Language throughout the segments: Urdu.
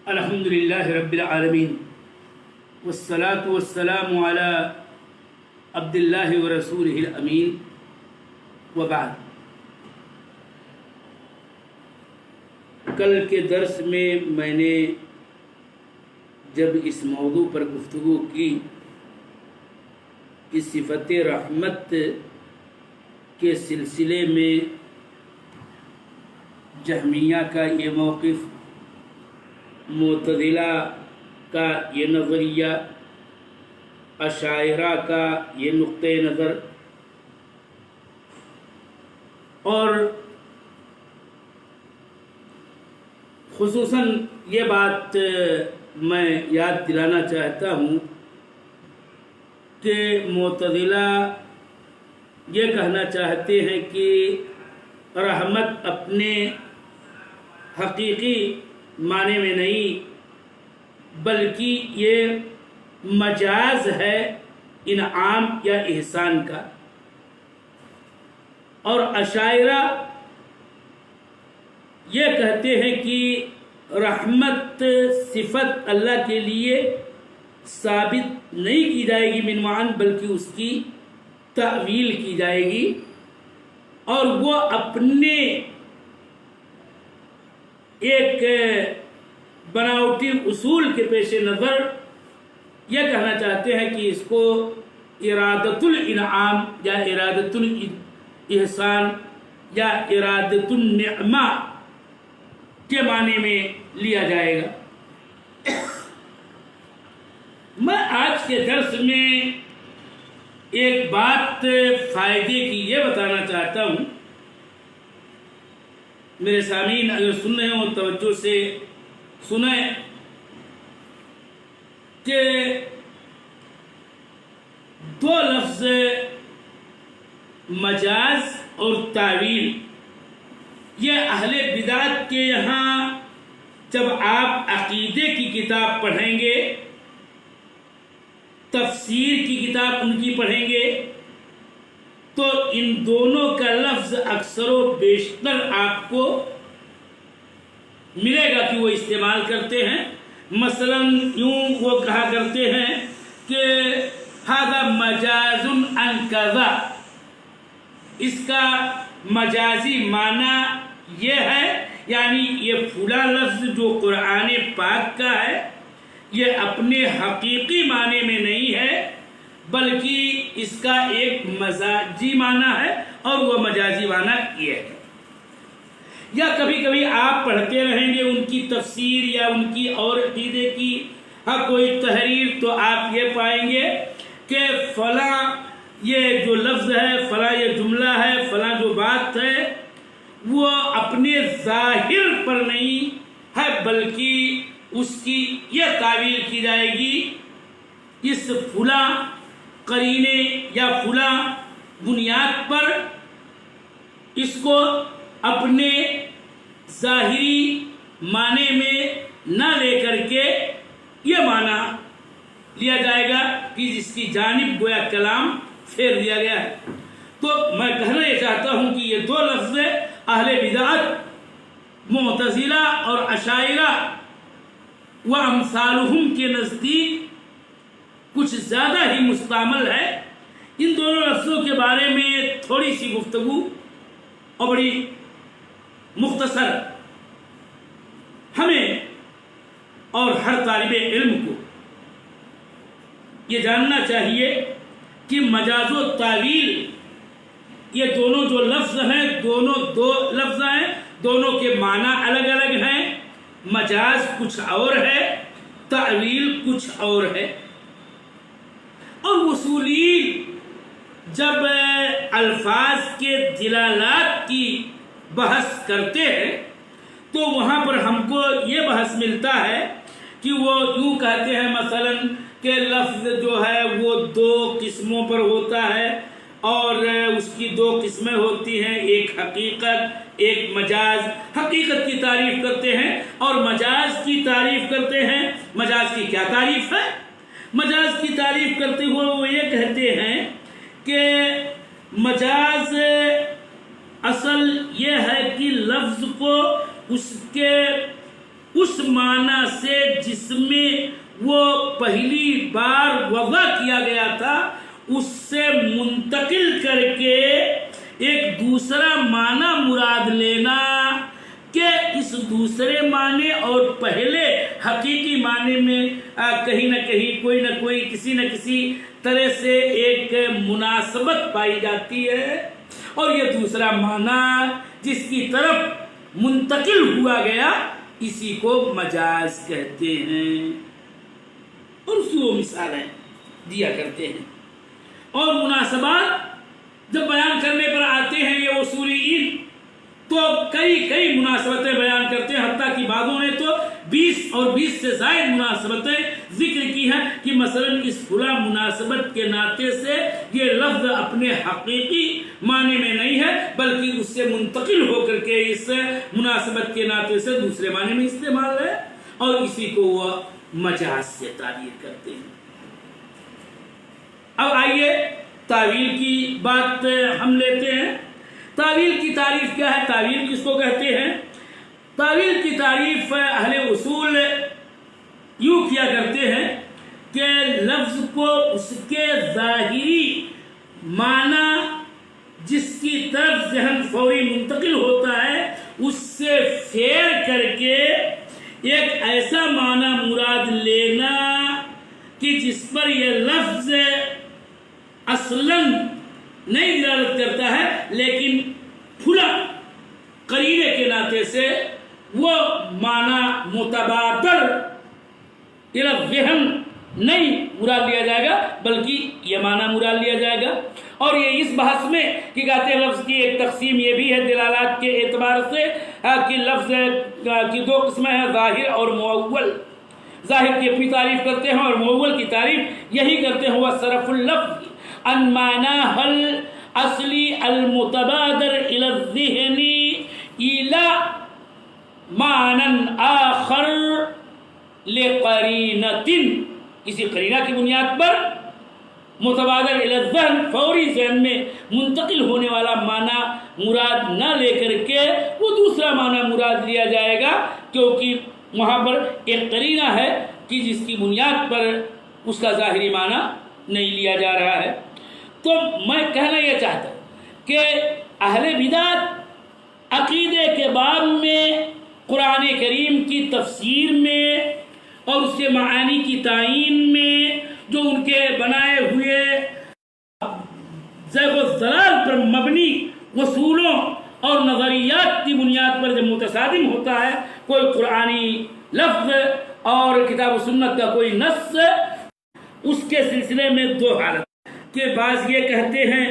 الحمدللہ رب العالمین والصلاة والسلام علی عبد اللہ ورسولہ الامین وبعد۔ کل کے درس میں نے جب اس موضوع پر گفتگو کی کہ صفت رحمت کے سلسلے میں جہمیہ کا یہ موقف، معتزلہ کا یہ نظریہ، اشاعرہ کا یہ نقطہ نظر، اور خصوصاً یہ بات میں یاد دلانا چاہتا ہوں کہ معتزلہ یہ کہنا چاہتے ہیں کہ رحمت اپنے حقیقی معنی میں نہیں بلکہ یہ مجاز ہے انعام یا احسان کا، اور اشاعرہ یہ کہتے ہیں کہ رحمت صفت اللہ کے لیے ثابت نہیں کی جائے گی من معن، بلکہ اس کی تعویل کی جائے گی، اور وہ اپنے ایک بناوٹی اصول کے پیش نظر یہ کہنا چاہتے ہیں کہ اس کو ارادت الانعام یا ارادت الاحسان یا ارادت النعمہ کے معنی میں لیا جائے گا۔ میں آج کے درس میں ایک بات فائدے کی یہ بتانا چاہتا ہوں، میرے سامعین اگر سن رہے ہوں توجہ سے سنیں کہ دو لفظ مجاز اور تعویل یہ اہل بدعت کے یہاں جب آپ عقیدے کی کتاب پڑھیں گے، تفسیر کی کتاب ان کی پڑھیں گے، تو ان دونوں کا لفظ اکثر و بیشتر آپ کو ملے گا کہ وہ استعمال کرتے ہیں۔ مثلا یوں وہ کہا کرتے ہیں کہ ھذا مجاز عن کذا، اس کا مجازی معنی یہ ہے، یعنی یہ فلاں لفظ جو قرآن پاک کا ہے یہ اپنے حقیقی معنی میں نہیں ہے بلکہ اس کا ایک مجازی معنی ہے، اور وہ مجازی معنی یہ ہے۔ یا کبھی کبھی آپ پڑھتے رہیں گے ان کی تفسیر یا ان کی اور عقیدے کی کوئی تحریر، تو آپ یہ پائیں گے کہ فلاں یہ جو لفظ ہے، فلاں یہ جملہ ہے، فلاں جو بات ہے وہ اپنے ظاہر پر نہیں ہے بلکہ اس کی یہ تعویل کی جائے گی اس فلاں قرینے یا فلاں بنیاد پر، اس کو اپنے ظاہری معنی میں نہ لے کر کے یہ معنی لیا جائے گا کہ جس کی جانب گویا کلام پھیر دیا گیا ہے۔ تو میں کہنا یہ چاہتا ہوں کہ یہ دو لفظ اہل بدعت معتزلہ اور اشاعرہ و امثالہم کے نزدیک کچھ زیادہ ہی مستعمل ہے۔ ان دونوں لفظوں کے بارے میں تھوڑی سی گفتگو اور بڑی مختصر ہمیں اور ہر طالب علم کو یہ جاننا چاہیے کہ مجاز و تعویل یہ دونوں جو لفظ ہیں دونوں دو لفظ ہیں، دونوں کے معنی الگ الگ ہیں۔ مجاز کچھ اور ہے، تعویل کچھ اور ہے، اور اصولی جب الفاظ کے دلالات کی بحث کرتے ہیں تو وہاں پر ہم کو یہ بحث ملتا ہے کہ وہ یوں کہتے ہیں مثلا کہ لفظ جو ہے وہ دو قسموں پر ہوتا ہے، اور اس کی دو قسمیں ہوتی ہیں، ایک حقیقت ایک مجاز۔ حقیقت کی تعریف کرتے ہیں اور مجاز کی تعریف کرتے ہیں۔ مجاز کی کیا تعریف ہے؟ مجاز کی تعریف کرتے ہوئے وہ یہ کہتے ہیں کہ مجاز اصل یہ ہے کہ لفظ کو اس معنی سے جس میں وہ پہلی بار وضع کیا گیا تھا اس سے منتقل کر کے ایک دوسرا معنی مراد لینا، کہ اس دوسرے معنی اور پہلے حقیقی معنی میں کہیں نہ کہیں کوئی نہ کوئی کسی نہ کسی طرح سے ایک مناسبت پائی جاتی ہے، اور یہ دوسرا معنی جس کی طرف منتقل ہوا گیا اسی کو مجاز کہتے ہیں، اور اس کی وہ مثالیں دیا کرتے ہیں۔ اور مناسبات جب بیان کرنے پر آتے ہیں یہ اصولیین تو کئی مناسبتیں بیان کرتے ہیں، حتیٰ کہ بعضوں نے تو 20 اور 20 سے زائد مناسبتیں ذکر کی ہیں، کہ مثلا اس فلاں مناسبت کے ناطے سے یہ لفظ اپنے حقیقی معنی میں نہیں ہے بلکہ اس سے منتقل ہو کر کے اس مناسبت کے ناطے سے دوسرے معنی میں استعمال ہے، اور اسی کو وہ مجاز سے تعبیر کرتے ہیں۔ اب آئیے تعویل کی بات ہم لیتے ہیں۔ تعویل کی تعریف کیا ہے؟ تعویل کس کو کہتے ہیں؟ تعویل کی تعریف اہل اصول یوں کیا کرتے ہیں کہ لفظ کو اس کے ظاہری معنی جس کی طرف ذہن فوری منتقل ہوتا ہے اس سے پھیر کر کے ایک ایسا معنی مراد لینا کہ جس پر یہ لفظ اصلاً نہیں دلالت کرتا ہے لیکن کھلا قرینے کے ناطے سے وہ معنی متبادر الى الذہن نہیں مراد لیا جائے گا بلکہ یہ معنی مراد لیا جائے گا۔ اور یہ اس بحث میں کہ کہتے ہیں لفظ کی ایک تقسیم یہ بھی ہے دلالات کے اعتبار سے کہ لفظ کی دو قسمیں ہیں، ظاہر اور مؤول۔ ظاہر کی اپنی تعریف کرتے ہیں اور مؤول کی تعریف یہی کرتے ہیں، وہ صرف اللفظ ان معناہ الاصلی المتبادر الى الذہن الى معنی آخر لقرینۃ، کسی قرینہ کی بنیاد پر متبادر الی الذہن فوری ذہن میں منتقل ہونے والا معنی مراد نہ لے کر کے وہ دوسرا معنی مراد لیا جائے گا، کیونکہ وہاں پر ایک قرینہ ہے کہ جس کی بنیاد پر اس کا ظاہری معنی نہیں لیا جا رہا ہے۔ تو میں کہنا یہ چاہتا ہوں کہ اہل بدعت عقیدے کے باب میں قرآن کریم کی تفسیر میں اور اس کے معانی کی تعین میں جو ان کے بنائے ہوئے زیغ و ضلال پر مبنی اصولوں اور نظریات کی بنیاد پر جب متصادم ہوتا ہے کوئی قرآنی لفظ اور کتاب و سنت کا کوئی نص، اس کے سلسلے میں دو حالت کہ بعض یہ کہتے ہیں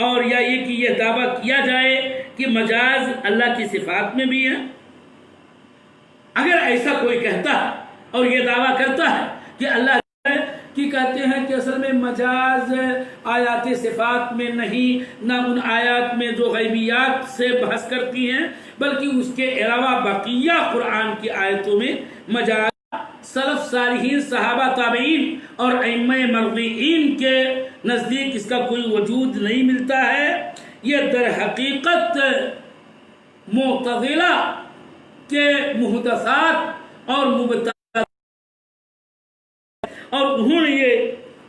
اور یا یہ کہ یہ دعویٰ کیا جائے کہ مجاز اللہ کی صفات میں بھی ہے۔ اگر ایسا کوئی کہتا ہے اور یہ دعویٰ کرتا ہے کہ اللہ کی کہتے ہیں کہ اصل میں مجاز آیات صفات میں نہیں، نہ ان آیات میں جو غیبیات سے بحث کرتی ہیں بلکہ اس کے علاوہ بقیہ قرآن کی آیتوں میں مجاز سلف صالحین صحابہ تابعین اور ائمہ مرضیین کے نزدیک اس کا کوئی وجود نہیں ملتا ہے۔ یہ در حقیقت معتزلہ کے محدثات اور مبتدعات، اور انہوں نے یہ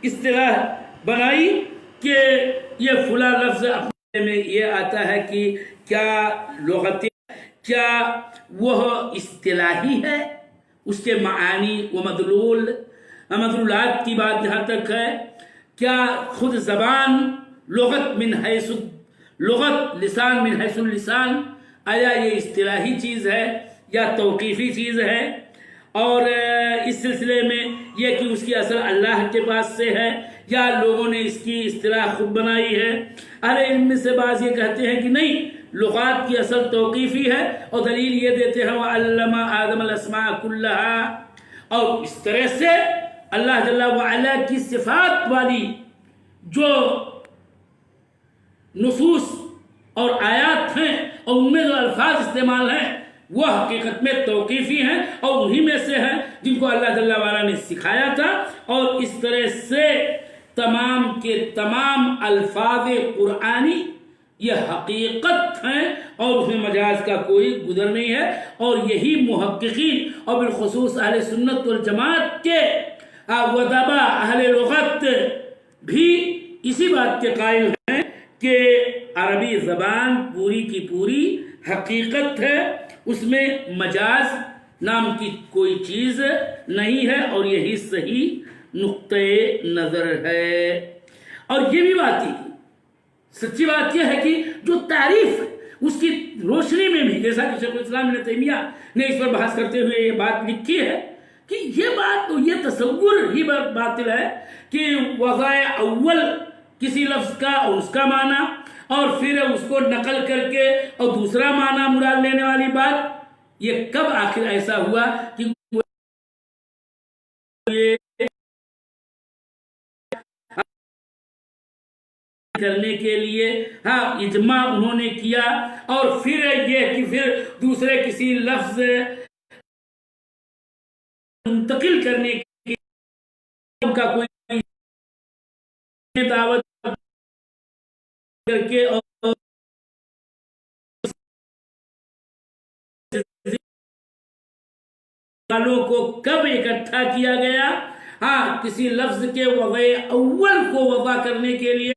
اصطلاح بنائی کہ یہ فلاں لفظ اپنے میں یہ آتا ہے کہ کیا لغت، کیا وہ اصطلاحی ہے، اس کے معانی و مدلولات کی بات جہاں تک ہے، کیا خود زبان لغت من حیث لغت، لسان من حیث اللسان، آیا یہ اصطلاحی چیز ہے یا توقیفی چیز ہے؟ اور اس سلسلے میں یہ کہ اس کی اصل اللہ کے پاس سے ہے یا لوگوں نے اس کی اصطلاح خود بنائی ہے؟ اہل علم میں سے بعض یہ کہتے ہیں کہ نہیں، لغات کی اصل توقیفی ہے، اور دلیل یہ دیتے ہیں وَعَلَّمَ آدَمَ الْأَسْمَاءَ كُلَّهَا، اور اس طرح سے اللہ جل وعلا کی صفات والی جو نصوص اور آیات ہیں اور ان میں جو الفاظ استعمال ہیں وہ حقیقت میں توقیفی ہیں، اور انہی میں سے ہیں جن کو اللہ جل وعلا نے سکھایا تھا، اور اس طرح سے تمام کے تمام الفاظ قرآنی یہ حقیقت ہیں اور اس میں مجاز کا کوئی گزر نہیں ہے، اور یہی محققین اور بالخصوص اہل سنت والجماعت کے ادبا اہل لغت بھی اسی بات کے قائل ہیں کہ عربی زبان پوری کی پوری حقیقت ہے، اس میں مجاز نام کی کوئی چیز نہیں ہے، اور یہی صحیح نقطۂ نظر ہے۔ اور یہ بھی بات ہی سچی بات یہ ہے کہ جو تعریف ہے اس کی روشنی میں بھی، جیسا کہ شیخ الاسلام ابن تیمیہ نے اس پر بحث کرتے ہوئے یہ بات لکھی ہے کہ یہ تصور ہی باطل ہے کہ وضع اول کسی لفظ کا اور اس کا معنی اور پھر اس کو نقل کر کے اور دوسرا معنی مراد لینے والی بات، یہ کب آخر ایسا ہوا کہ کرنے کے لیے اجماع انہوں نے کیا، اور پھر یہ کہ پھر دوسرے کسی لفظ منتقل کرنے کی ان کا کوئی دعوت کر کے اور والوں کو کب اکٹھا کیا گیا؟ کسی لفظ کے وضع اول کو وضع کرنے کے لیے،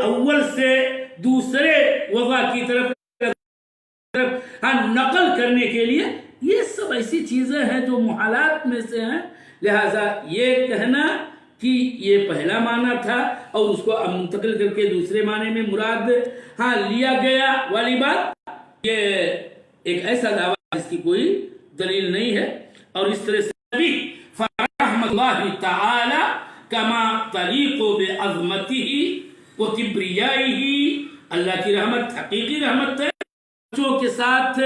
اول سے دوسرے وضع کی طرف نقل کرنے کے لیے۔ یہ سب ایسی چیزیں ہیں جو محالات میں سے ہیں، لہذا یہ کہنا کہ یہ پہلا معنی تھا اور اس کو منتقل کر کے دوسرے معنی میں مراد لیا گیا والی بات، یہ ایک ایسا دعویٰ جس کی کوئی دلیل نہیں ہے۔ اور اس طرح سے بھی فرحمۃ اللہ تعالی کما تلیق بعظمتہ وکبریائہ، اللہ کی رحمت حقیقی رحمت ہے بچوں کے ساتھ،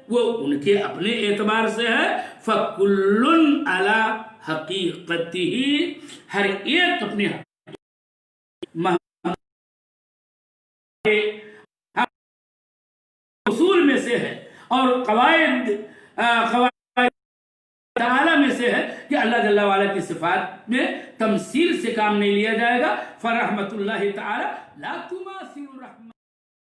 وہ ان کے اپنے اعتبار سے ہے، فَكُلٌّ عَلَى حَقِيقَتِهِ، ہر ایک اپنے اصول میں سے ہے اور قواعد تعالی میں سے ہے کہ اللہ جل وعلا کی صفات میں تمثیل سے کام نہیں لیا جائے گا۔ فرحمت اللہ تعالی لا تماثل رحمت